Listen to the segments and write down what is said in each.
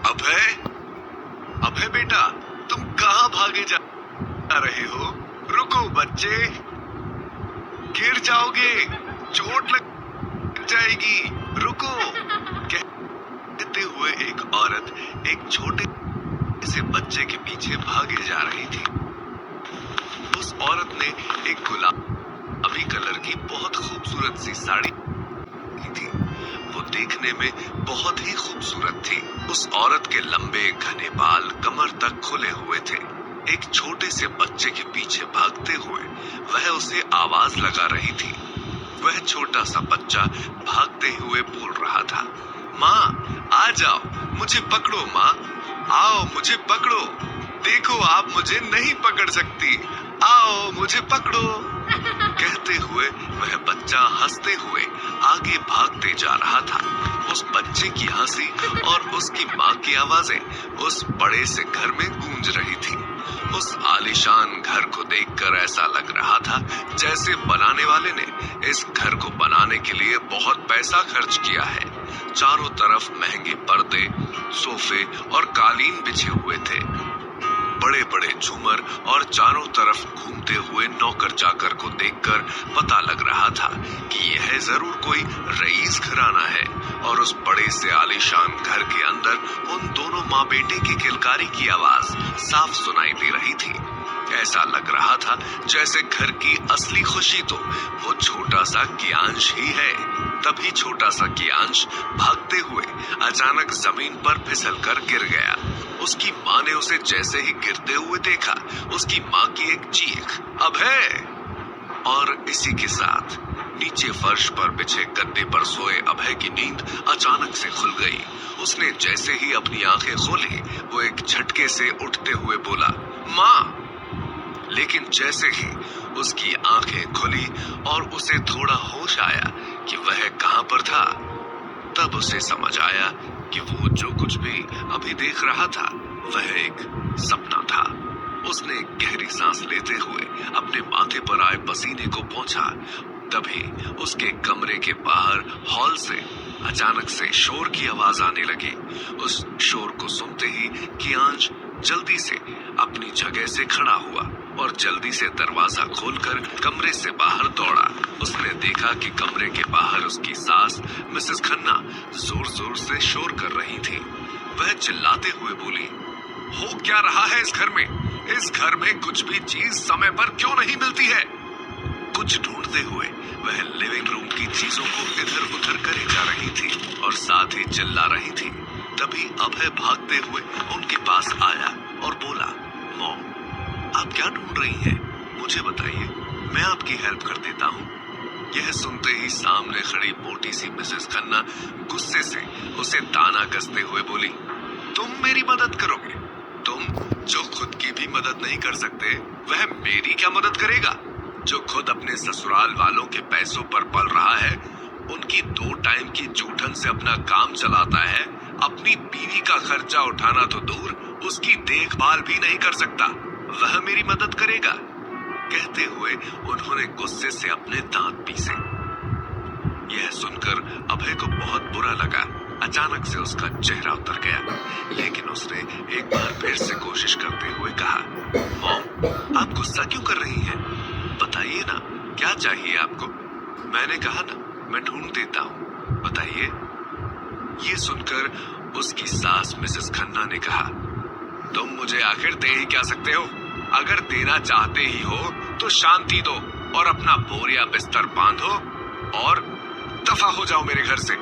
अभय, अभय बेटा, तुम कहाँ भागे जा रहे हो? रुको बच्चे, गिर जाओगे, चोट लग जाएगी, रुको। कहते हुए एक औरत एक छोटे से बच्चे के पीछे भागे जा रही थी। उस औरत ने एक गुलाबी कलर की बहुत खूबसूरत सी साड़ी थी। वो देखने में बहुत ही खूबसूरत थी। उस औरत के लंबे घने बाल कमर तक खुले हुए थे। एक छोटे से बच्चे के पीछे भागते हुए वह उसे आवाज लगा रही थी। वह छोटा सा बच्चा भागते हुए बोल रहा था, माँ आ जाओ, मुझे पकड़ो, माँ आओ मुझे पकड़ो, देखो आप मुझे नहीं पकड़ सकती, आओ मुझे पकड़ो। कहते हुए वह बच्चा हंसते हुए आगे भागते जा रहा था। उस बच्चे की हंसी और उसकी माँ की आवाजें उस बड़े से घर में गूंज रही थी। उस आलीशान घर को देखकर ऐसा लग रहा था जैसे बनाने वाले ने इस घर को बनाने के लिए बहुत पैसा खर्च किया है। चारों तरफ महंगे पर्दे, सोफे और कालीन बिछे हुए थे। बड़े बड़े झूमर और चारों तरफ घूमते हुए नौकर चाकर को देखकर पता लग रहा था कि यह जरूर कोई रईस घराना है। और उस बड़े से आलीशान घर के अंदर उन दोनों माँ बेटे की किलकारी की आवाज साफ सुनाई दे रही थी। ऐसा लग रहा था जैसे घर की असली खुशी तो वो छोटा सा कियांश ही है। तभी छोटा सा कियांश भागते हुए अचानक जमीन पर फिसल कर गिर गया। उसकी माँ ने उसे जैसे ही गिरते हुए देखा, उसकी माँ की एक चीख, अभय। और इसी के साथ नीचे फर्श पर बिछे गद्दे पर सोए अभय की नींद अचानक से खुल गई। उसने जैसे ही अपनी आंखें खोली, वो एक झटके से उठते हुए बोला, माँ। लेकिन जैसे ही उसकी आंखें खुली और उसे थोड़ा होश आया कि वह कहां पर था, तब उसे समझ आया कि वो जो कुछ भी अभी देख रहा था वह एक सपना था। उसने गहरी सांस लेते हुए अपने माथे पर आए पसीने को पोंछा। तभी उसके कमरे के बाहर हॉल से अचानक से शोर की आवाज आने लगी। उस शोर को सुनते ही कियांश जल्दी से अपनी जगह से खड़ा हुआ और जल्दी से दरवाजा खोलकर कमरे से बाहर दौड़ा। उसने देखा कि कमरे के बाहर उसकी सास मिसेस खन्ना जोर जोर से शोर कर रही थी। वह चिल्लाते हुए बोली, हो क्या रहा है इस घर में? इस घर में कुछ भी चीज समय पर क्यों नहीं मिलती है? कुछ ढूंढते हुए वह लिविंग रूम की चीजों को इधर उधर करे जा रही थी और साथ ही चिल्ला रही थी। तभी अभय भागते हुए उनके पास आया और बोला, मॉम, आप क्या ढूंढ रही हैं? मुझे बताइए, मैं आपकी हेल्प कर देता हूँ। यह सुनते ही सामने खड़ी मोटी सी मिसेस खन्ना गुस्से से उसे ताना कसते हुए बोली, तुम मेरी मदद करोगे? तुम जो खुद की भी मदद नहीं कर सकते, वह मेरी क्या मदद करेगा? जो खुद अपने ससुराल वालों के पैसों पर पल रहा है, उनकी 2 टाइम की जूठन से अपना काम चलाता है, अपनी बीवी का खर्चा उठाना तो दूर, उसकी देखभाल भी नहीं कर सकता, वह मेरी मदद करेगा? कहते हुए उन्होंने गुस्से से अपने दांत पीसे। यह सुनकर अभय को बहुत बुरा लगा। अचानक से उसका चेहरा उतर गया, लेकिन उसने एक बार फिर से कोशिश करते हुए कहा, मॉम, आप गुस्सा क्यों कर रही हैं? बताइए ना, क्या चाहिए आपको? मैंने कहा ना, मैं ढूंढ देता हूँ, बताइए। ये सुनकर उसकी सास मिसेस खन्ना ने कहा, तुम मुझे आखिर दे ही क्या सकते हो? अगर देना चाहते ही हो तो शांति दो और अपना बोरिया बिस्तर बांधो और दफा हो जाओ मेरे घर से।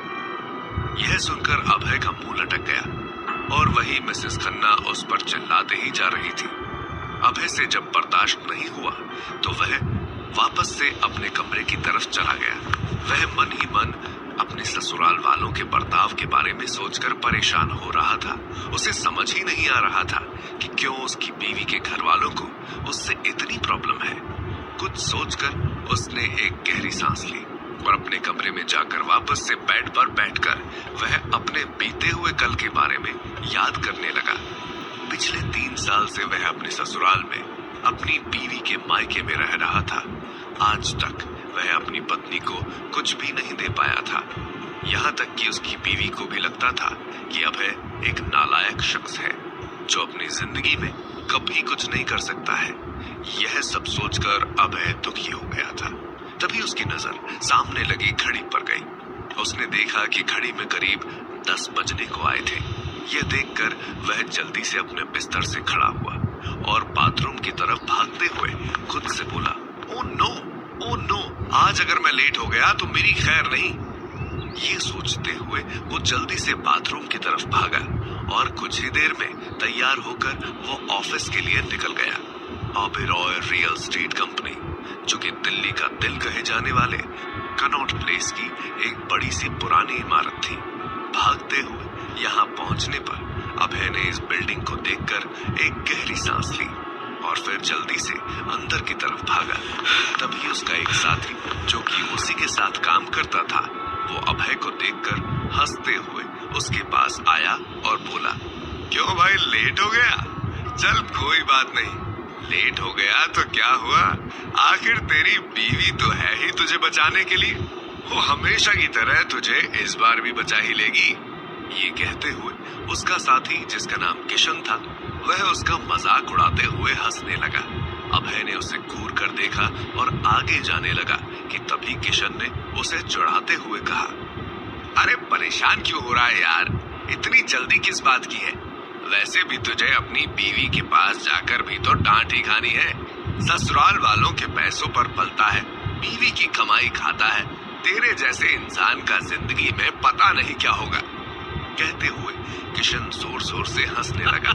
यह सुनकर अभय का मुंह लटक गया और वही मिसेस खन्ना उस पर चिल्लाते ही जा रही थी। अभय से जब बर्दाश्त नहीं हुआ तो वह वापस से अपने कमरे की तरफ चला गया। वह मन ही मन अपने ससुराल वालों के बर्ताव के बारे में सोचकर परेशान हो रहा था। उसे समझ ही नहीं आ रहा था कि क्यों उसकी बीवी के घर वालों को उससे इतनी प्रॉब्लम है। कुछ सोचकर उसने एक गहरी सांस ली और अपने कमरे में जाकर वापस से बेड पर बैठकर वह अपने बीते हुए कल के बारे में याद करने लगा। पिछले 3 साल से वह अपने ससुराल में अपनी बीवी के मायके में रह रहा था। आज तक वह अपनी पत्नी को कुछ भी नहीं दे पाया था। यहाँ तक कि उसकी बीवी को भी लगता था कि अभय एक नालायक शख्स है जो अपनी जिंदगी में कभी कुछ नहीं कर सकता है। यह सब सोचकर अभय दुखी हो गया था। तभी उसकी नजर सामने लगी घड़ी पर गई। उसने देखा कि घड़ी में करीब 10 बजने को आए थे। यह देखकर वह जल्दी से अपने बिस्तर से खड़ा हुआ और बाथरूम की तरफ भागते हुए खुद से बोला, ओ नो, आज अगर मैं लेट हो गया तो मेरी खैर नहीं। ये सोचते हुए वो जल्दी से बाथरूम की तरफ भागा और कुछ ही देर में तैयार होकर वो ऑफिस के लिए निकल गया। ओबेरॉय रियल एस्टेट कंपनी, जो कि दिल्ली का दिल कहे जाने वाले कनॉट प्लेस की एक बड़ी सी पुरानी इमारत थी। भागते हुए यहाँ पहुंचने पर अभय ने इस बिल्डिंग को देखकर एक गहरी सांस ली और फिर जल्दी से अंदर की तरफ भागा। तभी उसका एक साथी जो कि उसी के साथ काम करता था, वो अभय को देखकर हंसते हुए उसके पास आया और बोला, क्यों भाई लेट हो गया? चल कोई बात नहीं, लेट हो गया तो क्या हुआ, आखिर तेरी बीवी तो है ही तुझे बचाने के लिए। वो हमेशा की तरह तुझे इस बार भी बचा ही लेगी। ये कहते हुए उसका साथी, जिसका नाम किशन था, वह उसका मजाक उड़ाते हुए हंसने लगा। अभय ने उसे घूर कर देखा और आगे जाने लगा कि तभी किशन ने उसे चढ़ाते हुए कहा, अरे परेशान क्यों हो रहा है यार, इतनी जल्दी किस बात की है? वैसे भी तुझे अपनी बीवी के पास जाकर भी तो डांट ही खानी है। ससुराल वालों के पैसों पर पलता है, बीवी की कमाई खाता है। तेरे जैसे इंसान का जिंदगी में पता नहीं क्या होगा। कहते हुए किशन जोर जोर से हंसने लगा।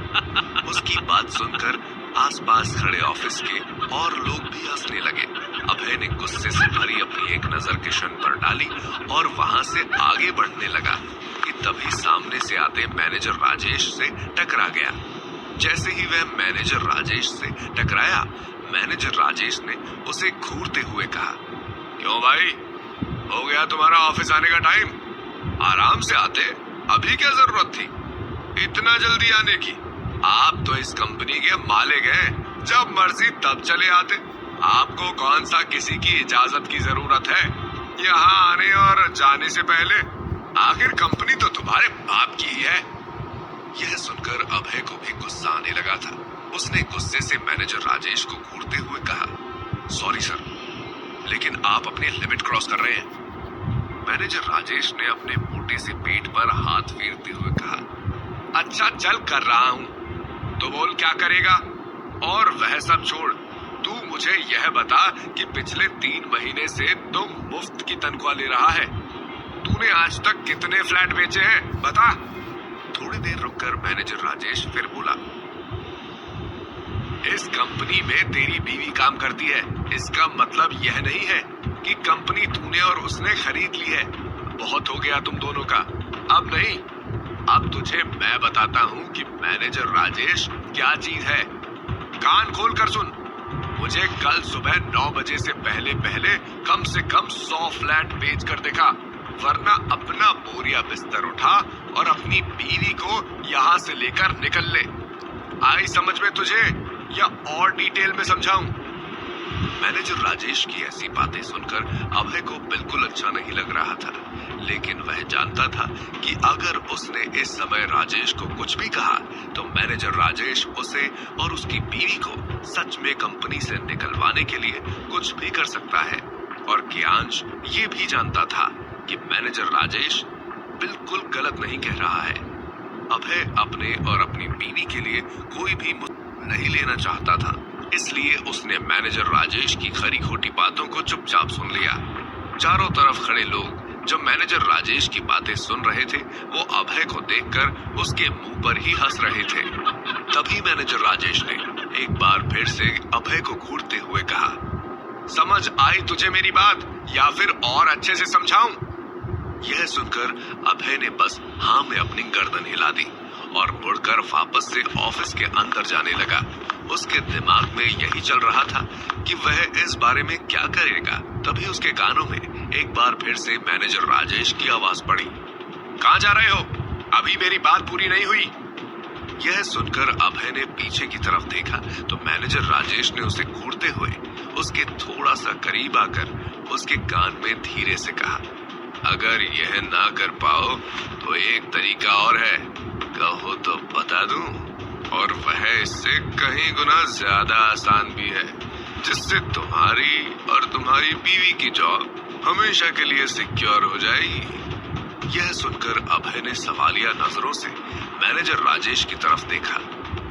उसकी बात सुनकर आसपास खड़े ऑफिस के और लोग भी हंसने लगे। अभय ने गुस्से से भरी अपनी एक नजर किशन पर डाली और वहां से आगे बढ़ने लगा कि तभी सामने से आते मैनेजर राजेश से टकरा गया। जैसे ही वह मैनेजर राजेश से टकराया, मैनेजर राजेश ने उसे घूरते हुए कहा, क्यों भाई, हो गया तुम्हारा ऑफिस आने का टाइम? आराम से आते, अभी क्या जरूरत थी इतना जल्दी आने की? आप तो इस कंपनी के मालिक हैं, जब मर्जी तब चले आते। आपको कौन सा किसी की इजाजत की जरूरत है यहाँ आने और जाने से पहले? आखिर कंपनी तो तुम्हारे बाप की ही है। यह सुनकर अभय को भी गुस्सा आने लगा था। उसने गुस्से से मैनेजर राजेश को घूरते हुए कहा, सॉरी सर, लेकिन आप अपनी लिमिट क्रॉस कर रहे हैं। मैनेजर राजेश ने अपने मोटे से पेट पर हाथ फेरते हुए कहा, अच्छा चल कर रहा हूँ तो बोल क्या करेगा? और वह सब छोड़, तू मुझे यह बता कि पिछले 3 महीने से तुम मुफ्त की तनख्वाह ले रहा है। तूने आज तक कितने फ्लैट बेचे हैं बता? थोड़ी देर रुककर मैनेजर राजेश फिर बोला, इस कंपनी में तेरी बीवी काम करती है, इसका मतलब यह नहीं है कि कंपनी तूने और उसने खरीद ली है। बहुत हो गया तुम दोनों का, अब नहीं। अब तुझे मैं बताता हूँ कि मैनेजर राजेश क्या चीज है। कान खोल कर सुन, मुझे कल सुबह 9 बजे से पहले पहले कम से कम 100 फ्लैट बेच कर दिखा, वरना अपना बोरिया बिस्तर उठा और अपनी बीवी को यहाँ से लेकर निकल ले। आई समझ में तुझे या और डिटेल में समझाऊं? मैनेजर राजेश की ऐसी बातें सुनकर अभय को बिल्कुल अच्छा नहीं लग रहा था, लेकिन वह जानता था कि अगर उसने इस समय राजेश को कुछ भी कहा तो मैनेजर राजेश उसे और उसकी बीवी को सच में कंपनी से निकलवाने के लिए कुछ भी कर सकता है। और कियांश ये भी जानता था कि मैनेजर राजेश बिल्कुल गलत नहीं कह रहा है। अभय अपने और अपनी बीवी के लिए कोई भी नहीं लेना चाहता था, इसलिए उसने मैनेजर राजेश की खरी खोटी बातों को चुपचाप सुन लिया। चारों तरफ खड़े लोग जो मैनेजर राजेश की बातें सुन रहे थे, वो अभय को देखकर उसके मुंह पर ही हंस रहे थे। तभी मैनेजर राजेश ने एक बार फिर से अभय को घूरते हुए कहा, समझ आई तुझे मेरी बात या फिर और अच्छे से समझाऊं? यह सुनकर अभय ने बस हाँ में अपनी गर्दन हिला दी और मुड़कर वापस से ऑफिस के अंदर जाने लगा। उसके दिमाग में यही चल रहा था कि वह इस बारे में क्या करेगा। तभी उसके कानों में एक बार फिर से मैनेजर राजेश की आवाज पड़ी, कहाँ जा रहे हो? अभी मेरी बात पूरी नहीं हुई। यह सुनकर अभय ने पीछे की तरफ देखा तो मैनेजर राजेश ने उसे घूरते हुए उसके थोड़ा सा करीब आकर उसके कान में धीरे से कहा, अगर यह ना कर पाओ तो एक तरीका और है, कहो तो बता दूं, और वह इससे कहीं गुना ज्यादा आसान भी है, जिससे तुम्हारी और तुम्हारी बीवी की जॉब हमेशा के लिए सिक्योर हो जाएगी। यह सुनकर अभय ने सवालिया नजरों से मैनेजर राजेश की तरफ देखा।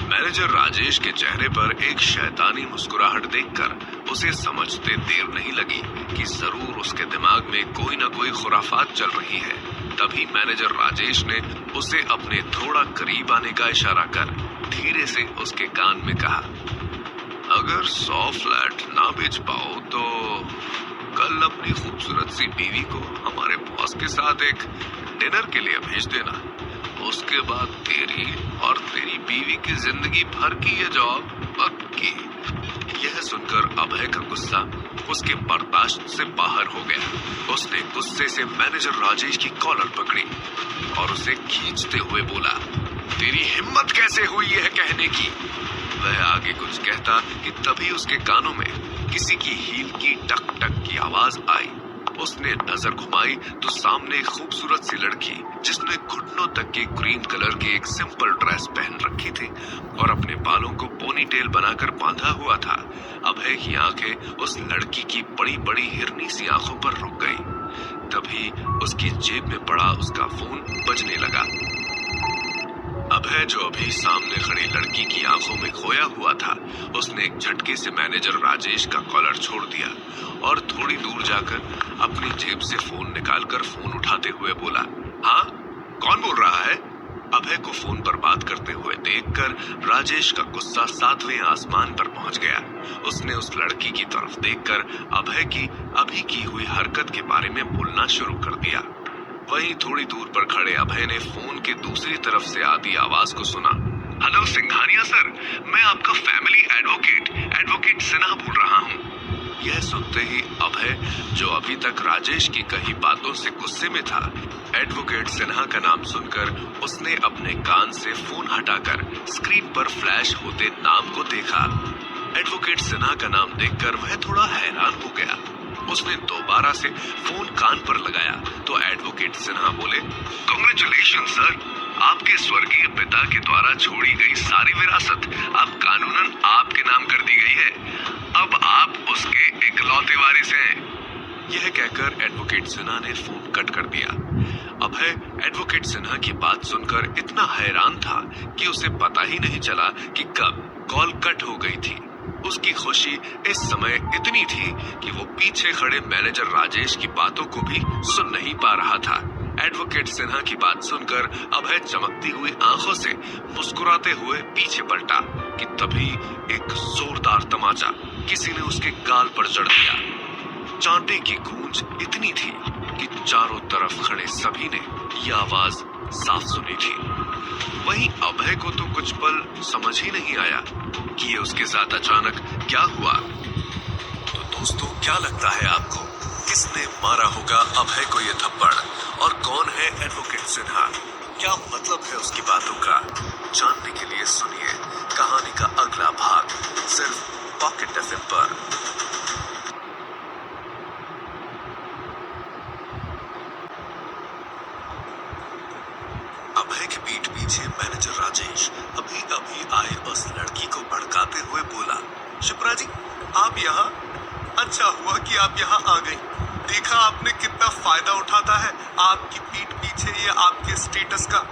मैनेजर राजेश के चेहरे पर एक शैतानी मुस्कुराहट देखकर उसे समझते देर नहीं लगी कि जरूर उसके दिमाग में कोई न कोई खुराफात चल रही है। तभी मैनेजर राजेश ने उसे अपने थोड़ा करीब आने का इशारा कर धीरे से उसके कान में कहा, अगर 100 फ्लैट ना बेच पाओ तो कल अपनी खूबसूरत सी बीवी को हमारे बॉस के साथ एक डिनर के लिए भेज देना। उसके बाद तेरी और तेरी बीवी की जिंदगी भर की ये जॉब पक्की। यह सुनकर अभय का गुस्सा उसके बर्दाश्त से बाहर हो गया। उसने गुस्से से मैनेजर राजेश की कॉलर पकड़ी और उसे खींचते हुए बोला, तेरी हिम्मत कैसे हुई यह कहने की? वह आगे कुछ कहता कि तभी उसके कानों में किसी की हील की टक टक की आवाज आई। उसने नजर घुमाई तो सामने एक खूबसूरत सी लड़की, जिसने घुटनों तक के ग्रीन कलर की एक सिंपल ड्रेस पहन रखी थी और अपने बालों को पोनीटेल बनाकर बांधा हुआ था। अभय की आंखें उस लड़की की बड़ी बड़ी हिरनी सी आंखों पर रुक गई। तभी उसकी जेब में पड़ा उसका फोन बजने लगा। अभय, जो अभी सामने खड़ी लड़की की आंखों में खोया हुआ था, उसने एक झटके से मैनेजर राजेश का कॉलर छोड़ दिया और थोड़ी दूर जाकर अपनी जेब से फोन निकालकर फोन उठाते हुए बोला, हाँ, कौन बोल रहा है? अभय को फोन पर बात करते हुए देखकर राजेश का गुस्सा 7वें आसमान पर पहुंच गया। उसने उस लड़की की तरफ देखकर अभय की अभी की हुई हरकत के बारे में बोलना शुरू कर दिया। वहीं थोड़ी दूर पर खड़े अभय ने फोन के दूसरी तरफ से आती आवाज को सुना। हेलो सिंघानिया सर, मैं आपका फैमिली एडवोकेट सिन्हा बोल रहा हूँ। यह सुनते ही अभय, जो अभी तक राजेश की कही बातों से गुस्से में था, एडवोकेट सिन्हा का नाम सुनकर उसने अपने कान से फोन हटाकर स्क्रीन पर फ्लैश होते नाम को देखा। एडवोकेट सिन्हा का नाम देखकर वह थोड़ा हैरान हो गया। उसने दोबारा से फोन कान पर लगाया तो एडवोकेट सिन्हा बोले, कांग्रेचुलेशन सर, आपके स्वर्गीय पिता के द्वारा छोड़ी गई सारी विरासत अब कानूनन आपके नाम कर दी गई है। अब आप उसके इकलौते वारिस हैं। यह कहकर एडवोकेट सिन्हा ने फोन कट कर दिया। अभय एडवोकेट सिन्हा की बात सुनकर इतना हैरान था कि उसे पता ही नहीं चला कि कब कॉल कट हो गई थी। उसकी खुशी इस समय इतनी थी कि वो पीछे खड़े मैनेजर राजेश की बातों को भी सुन नहीं पा रहा था। एडवोकेट सिन्हा की बात सुनकर अभय चमकती हुई आंखों से मुस्कुराते हुए पीछे पलटा कि तभी एक जोरदार तमाचा किसी ने उसके गाल पर जड़ दिया। चांटे की गूंज इतनी थी कि चारों तरफ खड़े सभी ने यह आवाज साफ सुनी थी। वहीं अभय को तो कुछ पल समझ ही नहीं आया कि ये उसके साथ अचानक क्या हुआ। तो दोस्तों, क्या लगता है आपको, किसने मारा होगा अभय को ये थप्पड़, और कौन है एडवोकेट सिन्हा? क्या मतलब है उसकी बातों का? जानने के लिए सुनिए कहानी का अगला भाग सिर्फ पॉकेट एफएम पर। अभय के पीठ पीछे मैनेजर राजेश अभी अभी आए उस लड़की को भड़काते हुए बोला, शिप्रा जी, आप यहाँ? अच्छा हुआ कि आप यहाँ आ गई। देखा आपने कितना फायदा उठाता है आपकी पीठ पीछे ये आपके स्टेटस का।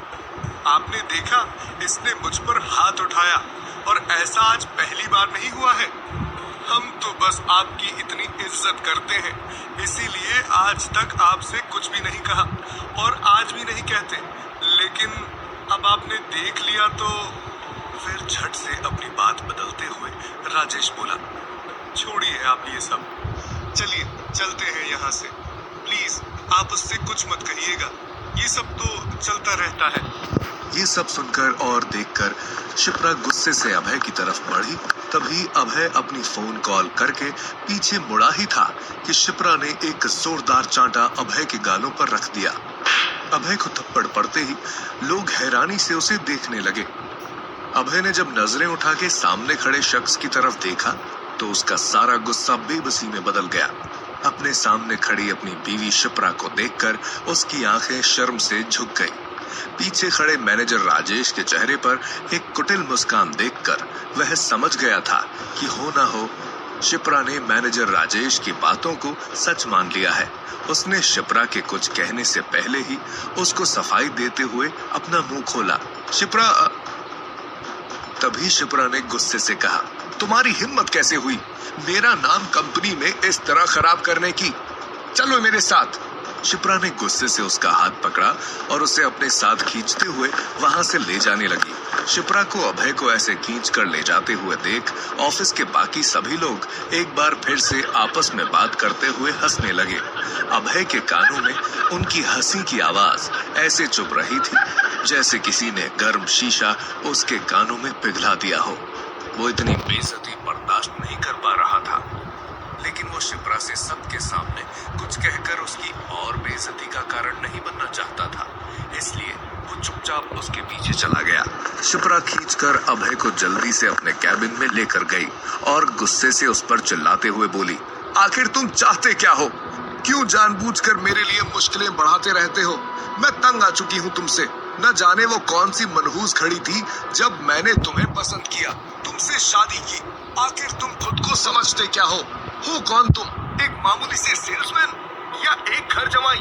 आपने देखा इसने मुझ पर हाथ उठाया, और ऐसा आज पहली बार नहीं हुआ है। हम तो बस आपकी इतनी इज्जत करते हैं, इसीलिए आज तक आपसे कुछ भी नहीं कहा और आज भी नहीं कहते। लेकिन अब आपने देख लिया तो फिर झट से अपनी बात बदलते हुए राजेश बोला, छोड़िए आप ये सब, चलिए चलते हैं यहाँ से। प्लीज आप उससे कुछ मत कहिएगा, ये सब तो चलता रहता है। ये सब सुनकर और देखकर शिप्रा गुस्से से अभय की तरफ बढ़ी। तभी अभय अपनी फोन कॉल करके पीछे मुड़ा ही था कि शिप्रा ने एक जोरदार चांटा अभय के गालों पर रख दिया। अभय को थप्पड़ पड़ते ही लोग हैरानी से उसे देखने लगे। अभय ने जब नजरें उठा के सामने खड़े शख्स की तरफ देखा तो उसका सारा गुस्सा बेबसी में बदल गया। अपने सामने खड़ी अपनी बीवी शिप्रा को देखकर उसकी आंखें शर्म से झुक गई। पीछे खड़े मैनेजर राजेश के चेहरे पर एक कुटिल मुस्कान देखकर वह समझ गया था कि हो ना हो शिप्रा ने मैनेजर राजेश की बातों को सच मान लिया है। उसने शिप्रा के कुछ कहने से पहले ही उसको सफाई देते हुए अपना मुंह खोला। शिप्रा। तभी शिप्रा ने गुस्से से कहा, तुम्हारी हिम्मत कैसे हुई मेरा नाम कंपनी में इस तरह खराब करने की? चलो मेरे साथ। शिप्रा ने गुस्से से उसका हाथ पकड़ा और उसे अपने साथ खींचते हुए वहां से ले जाने लगी। शिप्रा को अभय को ऐसे खींच कर ले जाते हुए देख ऑफिस के बाकी सभी लोग एक बार फिर से आपस में बात करते हुए हंसने लगे। अभय के कानों में उनकी हंसी की आवाज ऐसे चुभ रही थी जैसे किसी ने गर्म शीशा उसके कानों में पिघला दिया हो। वो इतनी बेइज्जती बर्दाश्त नहीं कर पा रहा था, लेकिन वो शिप्रा से सबके सामने कुछ कहकर उसकी और बेइज्जती का कारण नहीं बनना चाहता था, इसलिए वो चुपचाप उसके पीछे चला गया। शिप्रा खींचकर अभय को जल्दी से अपने कैबिन में लेकर गई और गुस्से से उस पर चिल्लाते हुए बोली, आखिर तुम चाहते क्या हो? क्यों जानबूझकर मेरे लिए मुश्किलें बढ़ाते रहते हो? मैं तंग आ चुकी हूँ तुमसे। न जाने वो कौन सी मनहूस खड़ी थी जब मैंने तुम्हें पसंद किया, तुमसे शादी की। आखिर तुम खुद को समझते क्या हो कौन तुम? एक मामूली से सेल्समैन या एक घर जमाई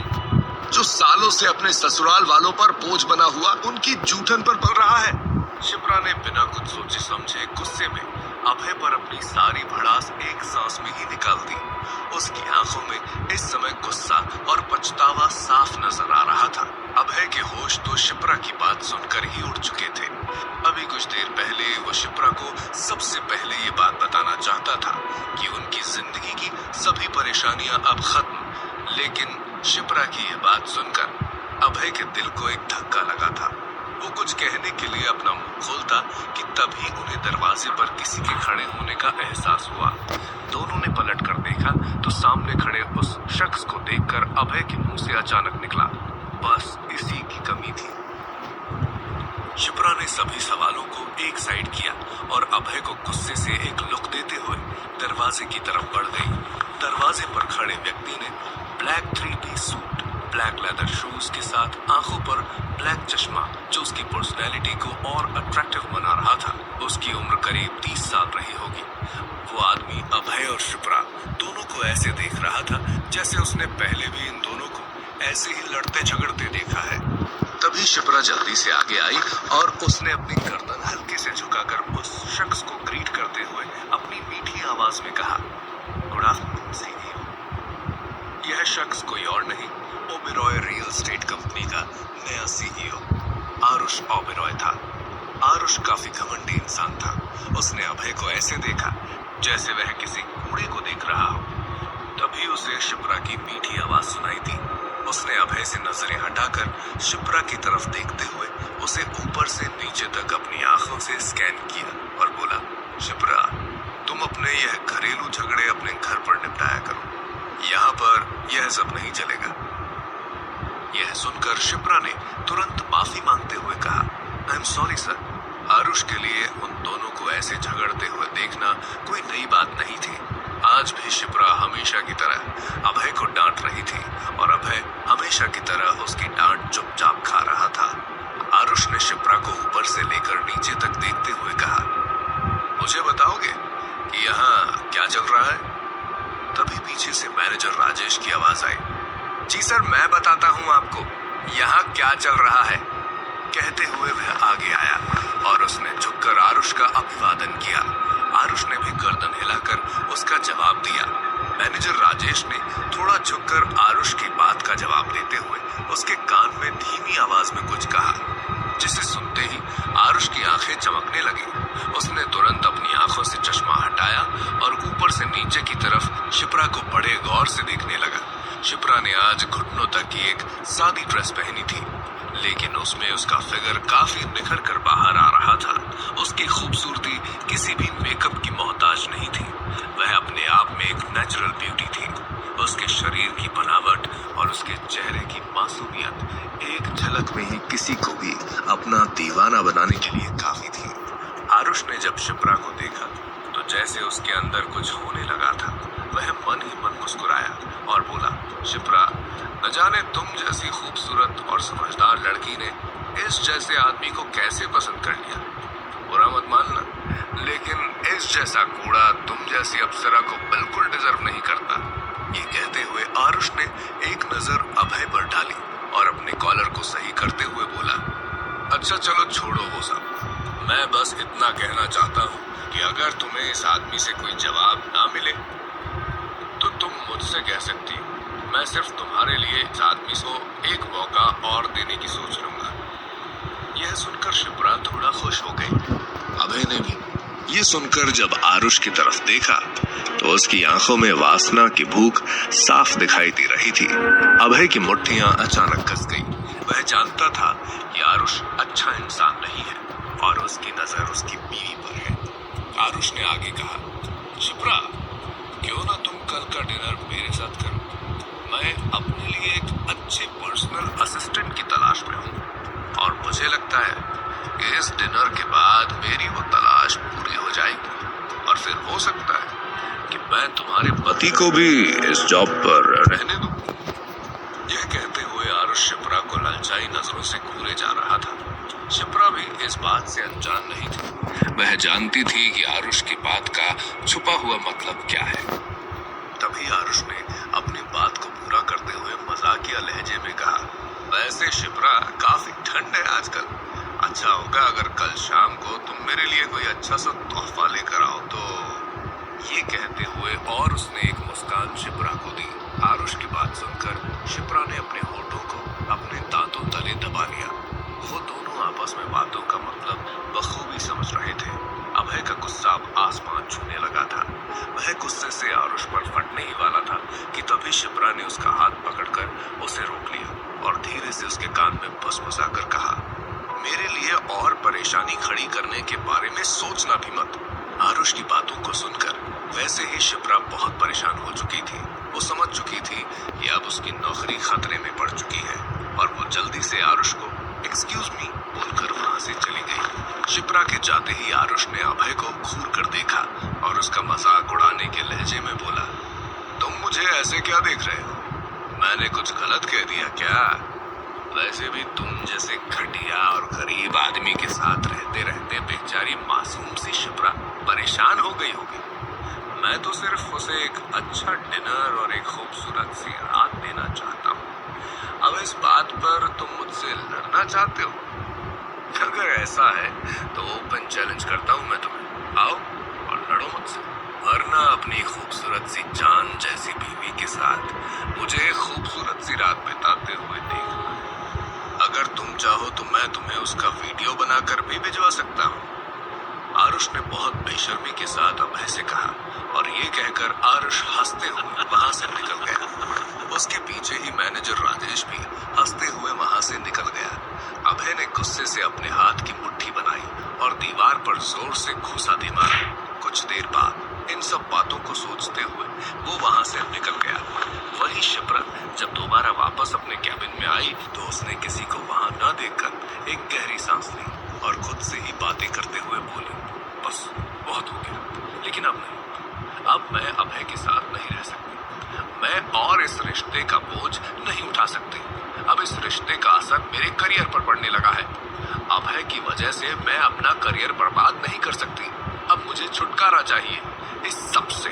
जो सालों से अपने ससुराल वालों पर बोझ बना हुआ उनकी जूठन पर पल रहा है? शिप्रा ने बिना कुछ सोचे समझे गुस्से में अभय पर अपनी सारी भड़ास एक सांस में ही निकाल दी। उसकी आंखों में इस समय गुस्सा और पछतावा साफ नजर आ रहा था। अभय के होश तो शिप्रा की बात सुनकर ही उड़ चुके थे। अभी कुछ देर पहले वो शिप्रा को सबसे पहले ये बात बताना चाहता था कि उनकी जिंदगी की सभी परेशानियां अब खत्म, लेकिन शिप्रा की ये बात सुनकर अभय के दिल को एक धक्का लगा था। वो कुछ कहने के लिए अपना मुंह खोलता कि तभी उन्हें दरवाजे पर किसी के खड़े होने का एहसास हुआ। दोनों ने पलट कर देखा तो सामने खड़े उस शख्स को देखकर अभय के मुंह से अचानक निकला, बस इसी की कमी थी। शिप्रा ने सभी सवालों को एक साइड किया और अभय को गुस्से से एक लुक देते हुए दरवाजे की तरफ बढ़ गई। दरवाजे पर खड़े व्यक्ति ने black 3-piece suit, black leather shoes के साथ आंखों पर ब्लैक चश्मा जो उसकी पर्सनैलिटी को और अट्रैक्टिव बना रहा था। उसकी उम्र करीब 30 साल रही होगी। वो आदमी अभय और शिप्रा दोनों को ऐसे देख रहा था जैसे उसने पहले भी इन दोनों को ऐसे ही लड़ते झगड़ते देखा है। तभी शिप्रा जल्दी से आगे आई और उसने अपनी गर्दन हल्के से झुकाकर उस शख्स को ग्रीट करते हुए अपनी मीठी आवाज में कहा, गुड आफ्टरनून सीईओ। यह शख्स कोई और नहीं, ओबेरॉय रियल एस्टेट कंपनी का नया सीईओ आरुष ओबेरॉय था। आरुष काफी घमंडी इंसान था। उसने अभय को ऐसे देखा जैसे वह किसी कूड़े को देख रहा हो। तभी उसे शिप्रा की मीठी आवाज सुनाई दी। उसने अभय से नजरें हटाकर शिप्रा की तरफ देखते हुए उसे ऊपर से नीचे तक अपनी आंखों से स्कैन किया और बोला, शिप्रा, तुम अपने यह घरेलू झगड़े अपने घर पर निपटाया करो, यहाँ पर यह सब नहीं चलेगा। यह सुनकर शिप्रा ने तुरंत माफी मांगते हुए कहा, I am sorry sir. Aarush के लिए उन दोनों को ऐसे झगड़ते हुए देखना कोई नई बात नहीं थी। आज भी शिप्रा हमेशा की तरह अभय को डांट रही थी और अभय हमेशा की तरह उसकी डांट चुपचाप खा रहा था। आरुष ने शिप्रा को ऊपर से लेकर नीचे तक देखते हुए कहा, मुझे बताओगे कि यहाँ क्या चल रहा है? तभी पीछे से मैनेजर राजेश की आवाज आई, जी सर, मैं बताता हूँ आपको यहाँ क्या चल रहा है। कहते हुए वह आगे आया और उसने झुककर आरुष का अभिवादन किया। आरुष ने भी गर्दन हिलाकर उसका जवाब दिया। मैनेजर राजेश ने थोड़ा झुककर आरुष की बात का जवाब देते हुए उसके कान में धीमी आवाज में कुछ कहा, जिसे सुनते ही आरुष की आंखें चमकने लगी। उसने तुरंत अपनी आंखों से चश्मा हटाया और ऊपर से नीचे की तरफ शिप्रा को बड़े गौर से देखने लगा। शिप्रा ने आज घुटनों तक की एक सादी ड्रेस पहनी थी, लेकिन उसमें उसका फिगर काफी निखर कर बाहर आ रहा था। उसकी खूबसूरती किसी भी मेकअप की मोहताज नहीं थी। वह अपने आप में एक नेचुरल ब्यूटी थी। उसके शरीर की बनावट और उसके चेहरे की मासूमियत एक झलक में ही किसी को भी अपना दीवाना बनाने के लिए काफी थी। आरुष ने जब शिप्रा को देखा तो जैसे उसके अंदर कुछ होने लगा था। वह मन ही मन मुस्कुराया और बोला, शिप्रा, न जाने तुम जैसी खूबसूरत और समझदार लड़की ने इस जैसे आदमी को कैसे पसंद कर लिया। बुरा मत मानना, लेकिन इस जैसा कूड़ा तुम जैसी अप्सरा को बिल्कुल डिजर्व नहीं करता। ये कहते हुए आरुष ने एक नजर अभय पर डाली और अपने कॉलर को सही करते हुए बोला, अच्छा चलो छोड़ो वो सब। मैं बस इतना कहना चाहता हूँ कि अगर तुम्हें इस आदमी से कोई जवाब ना मिले तो तुम मुझसे कह सकती हो। मैं सिर्फ तुम्हारे लिए इस आदमी को एक मौका और देने की सोच लूंगा। यह सुनकर शिप्रा थोड़ा खुश हो गई। अभय ने भी ये सुनकर जब आरुष की तरफ देखा तो उसकी आंखों में वासना की भूख साफ दिखाई दे रही थी। अभय की मुट्ठियां अचानक कस गई। वह जानता था कि आरुष अच्छा इंसान नहीं है और उसकी नजर उसकी बीवी पर है। आरुष ने आगे कहा, शिप्रा, क्यों ना तुम कल का डिनर मेरे साथ करो। मैं अपने लिए एक अच्छे पर्सनल असिस्टेंट की तलाश में हूँ और मुझे लगता है कि इस डिनर के बाद मेरी वो तलाश पूरी हो जाएगी और फिर हो सकता है कि मैं तुम्हारे पति को भी इस जॉब पर रहने दूं। यह कहते हुए आरुष शिप्रा को ललचाई नजरों से घूरे जा रहा था। शिप्रा भी इस बात से अनजान नहीं थी। वह जानती थी कि आरुष की बात का छुपा हुआ मतलब क्या है। तभी आरुष ने अपनी बात को पूरा करते हुए मजाकिया लहजे में कहा, वैसे शिप्रा काफी ठंड है आजकल। अच्छा होगा अगर कल शाम को तुम मेरे लिए कोई अच्छा सा तोहफा लेकर आओ तो। ये कहते हुए और उसने एक मुस्कान शिप्रा को दी। आरुष की बात सुनकर शिप्रा ने अपने होठों को अपने दांतों तले दबा लिया। वो दोनों आपस में बातों का मतलब बखूबी समझ रहे थे। अभय का गुस्सा अब आसमान छूने लगा था। वह गुस्से से आरुष पर फटने ही वाला था कि तभी शिप्रा ने उसका हाथ पकड़कर उसे रोक लिया और धीरे से उसके कान में फुसफुसाकर कहा, मेरे लिए और परेशानी खड़ी करने के बारे में सोचना भी मत। आरुष की बातों को सुनकर वैसे ही शिप्रा बहुत परेशान हो चुकी थी। वो समझ चुकी थी कि अब उसकी नौकरी खतरे में पड़ चुकी है और वो जल्दी से आरुष को एक्सक्यूज मी बोलकर वहां से चली गई। शिप्रा के जाते ही आरुष ने अभय को घूर कर देखा और उसका मजाक उड़ाने के लहजे में बोला, तुम मुझे ऐसे क्या देख रहे हो? मैंने कुछ गलत कह दिया क्या? वैसे भी तुम जैसे घटिया और गरीब आदमी के साथ रहते रहते बेचारी मासूम सी शिप्रा परेशान हो गई होगी। मैं तो सिर्फ उसे एक अच्छा डिनर और एक खूबसूरत सी रात देना चाहता हूँ। अब इस बात पर तुम मुझसे लड़ना चाहते हो? अगर ऐसा है तो ओपन चैलेंज करता हूँ मैं तुम्हें, आओ और लड़ो मुझसे। वरना अपनी खूबसूरत सी जान जैसी बीवी के साथ मुझे खूबसूरत सी रात बिताते हुए देखना। अगर तुम चाहो तो मैं तुम्हें उसका वीडियो बनाकर भी भिजवा सकता हूँ। आरुष ने बहुत बेशर्मी के साथ अभय से कहा और ये कहकर आरुष हंसते हुए वहां से निकल गया। उसके पीछे ही मैनेजर राजेश भी हंसते हुए वहां से निकल गया। अभय ने गुस्से से अपने हाथ की मुट्ठी बनाई और दीवार पर जोर से घूसा दे मारा। कुछ देर बाद इन सब बातों को सोचते हुए वो वहां से निकल गया। वही शिप्रा जब दोबारा वापस अपने कैबिन में आई तो उसने किसी को वहां न देखकर एक गहरी सांस ली और खुद से ही बातें करते हुए बोली, बस बहुत हो गया, लेकिन अब नहीं। अब मैं अभय के साथ नहीं रह सकती। मैं और इस रिश्ते का बोझ नहीं उठा सकती। अब इस रिश्ते का असर मेरे करियर पर पड़ने लगा है। अभय की वजह से मैं अपना करियर बर्बाद नहीं कर सकती। अब मुझे छुटकारा चाहिए इस सब से।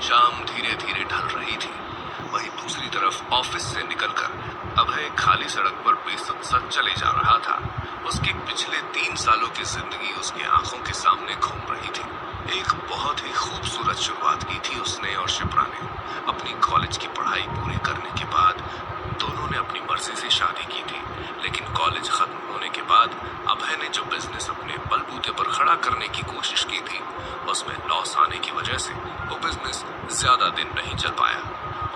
शाम धीरे धीरे ढल रही थी। वहीं दूसरी तरफ ऑफिस से निकलकर अभय खाली सड़क पर बेसुध चले जा रहा था। उसकी पिछले 3 सालों की जिंदगी उसकी आंखों के सामने घूम रही थी। एक बहुत ही खूबसूरत शुरुआत की थी उसने और शिप्रा ने। अपनी कॉलेज की पढ़ाई पूरी करने के बाद दोनों ने अपनी मर्जी से शादी की थी, लेकिन कॉलेज खत्म होने के बाद अभय ने जो बिजनेस अपने बलबूते पर खड़ा करने की कोशिश की थी उसमें लॉस आने की वजह से वो बिजनेस ज्यादा दिन नहीं चल पाया।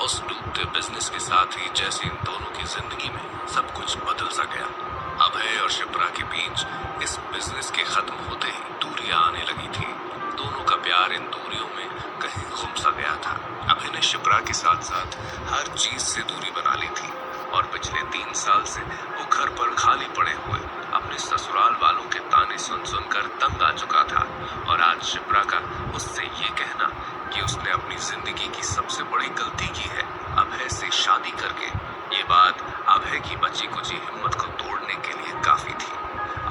उस डूबते बिजनेस के साथ ही जैसे इन दोनों की जिंदगी में सब कुछ बदल सा गया। अभय और शिप्रा के बीच इस बिजनेस के खत्म होते ही दूरियां आने लगी थी। दोनों का प्यार इन दूरियों में कहीं गुम सा गया था। अभय ने शिप्रा के साथ साथ हर चीज से दूरी बना ली थी और पिछले 3 साल से वो घर पर खाली पड़े हुए अपने ससुराल वालों के ताने सुन सुनकर तंग आ चुका था। और आज शिप्रा का उससे ये कहना कि उसने अपनी जिंदगी की सबसे बड़ी गलती की है अभय से शादी करके। ये बात अभय की बची कुची हिम्मत को तोड़ने के लिए काफी थी।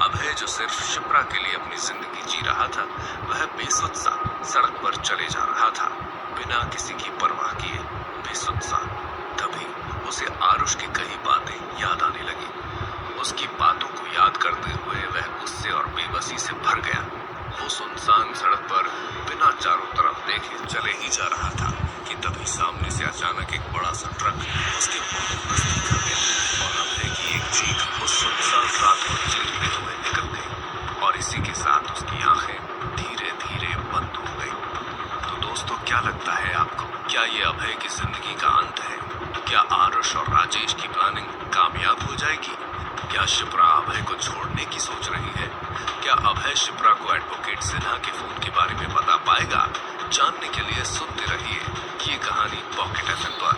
अभय जो सिर्फ शिप्रा के लिए अपनी जिंदगी जी रहा था, वह बेसुध सा सड़क पर चले जा रहा था, बिना किसी की परवाह किए, बेसुध सा। तभी उसे आरुष की कई बातें याद आने लगी। उसकी बातों को याद करते हुए वह गुस्से और बेबसी से भर गया। वो सुनसान सड़क पर बिना चारों तरफ देखे चले ही जा रहा था कि तभी सामने से अचानक एक बड़ा सा ट्रक उसके बहुत नजदीक आ गया और अभय की एक चीख उस सुनसान रात को चीरते हुए निकल गई और इसी के साथ उसकी आंखें धीरे धीरे बंद हो गई। तो दोस्तों, क्या लगता है आपको, क्या ये अभय की जिंदगी का अंत है? क्या आरुष और राजेश की प्लानिंग कामयाब हो जाएगी? क्या शिप्रा अभय को छोड़ने की सोच रही है? क्या अभय शिप्रा को एडवोकेट सिन्हा के फोन के बारे में बता पाएगा? जानने के लिए सुनते रहिए ये कहानी पॉकेट एफएम पर।